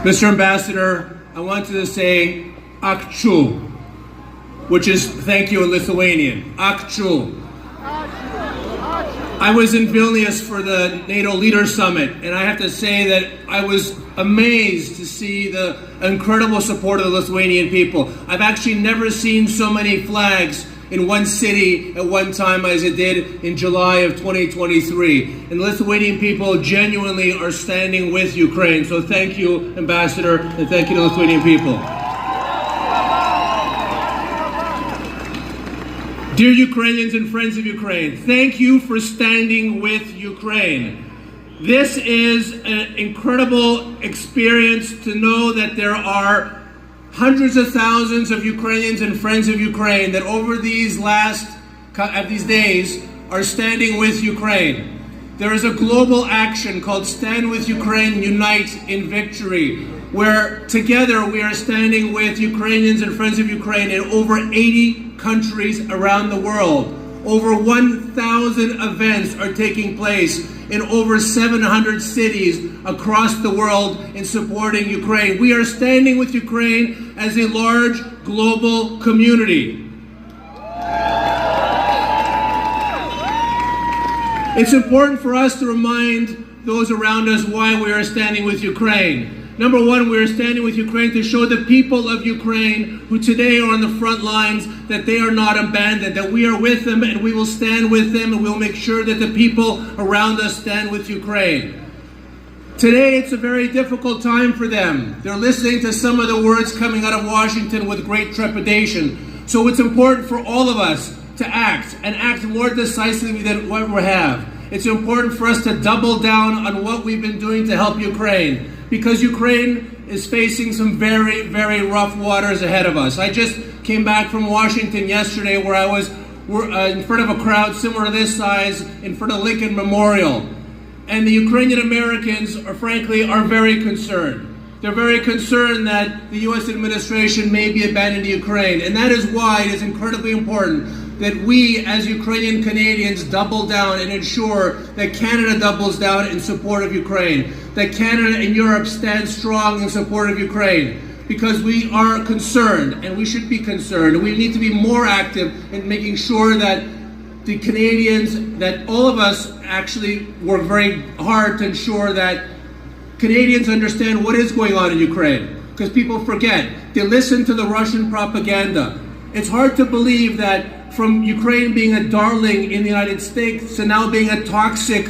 Mr. Ambassador, I wanted to say Ačiū, which is thank you in Lithuanian. Ačiū. I was in Vilnius for the NATO Leaders Summit, and I have to say that I was amazed to see the incredible support of the Lithuanian people. I've actually never seen so many flags in one city at one time as it did in July of 2023. And Lithuanian people genuinely are standing with Ukraine. So thank you, Ambassador, and thank you to Lithuanian people. Dear Ukrainians and friends of Ukraine, thank you for standing with Ukraine. This is an incredible experience to know that there are hundreds of thousands of Ukrainians and friends of Ukraine that over these days are standing with Ukraine. There is a global action called Stand With Ukraine, Unite in Victory, where together we are standing with Ukrainians and friends of Ukraine in over 80 countries around the world. Over 1,000 events are taking place in over 700 cities across the world in supporting Ukraine. We are standing with Ukraine as a large global community. It's important for us to remind those around us why we are standing with Ukraine. Number one, we are standing with Ukraine to show the people of Ukraine who today are on the front lines that they are not abandoned, that we are with them and we will stand with them and we'll make sure that the people around us stand with Ukraine. Today, it's a very difficult time for them. They're listening to some of the words coming out of Washington with great trepidation. So it's important for all of us to act and act more decisively than what we have. It's important for us to double down on what we've been doing to help Ukraine, because Ukraine is facing some very, very rough waters ahead of us. I just came back from Washington yesterday where I was in front of a crowd similar to this size in front of Lincoln Memorial. And the Ukrainian Americans are very concerned. They're very concerned that the U.S. administration may be abandoning Ukraine. And that is why it is incredibly important that we as Ukrainian Canadians double down and ensure that Canada doubles down in support of Ukraine, that Canada and Europe stand strong in support of Ukraine, because we are concerned and we should be concerned. We need to be more active in making sure that the Canadians, that all of us actually work very hard to ensure that Canadians understand what is going on in Ukraine, because people forget. They listen to the Russian propaganda. It's hard to believe that from Ukraine being a darling in the United States to now being a toxic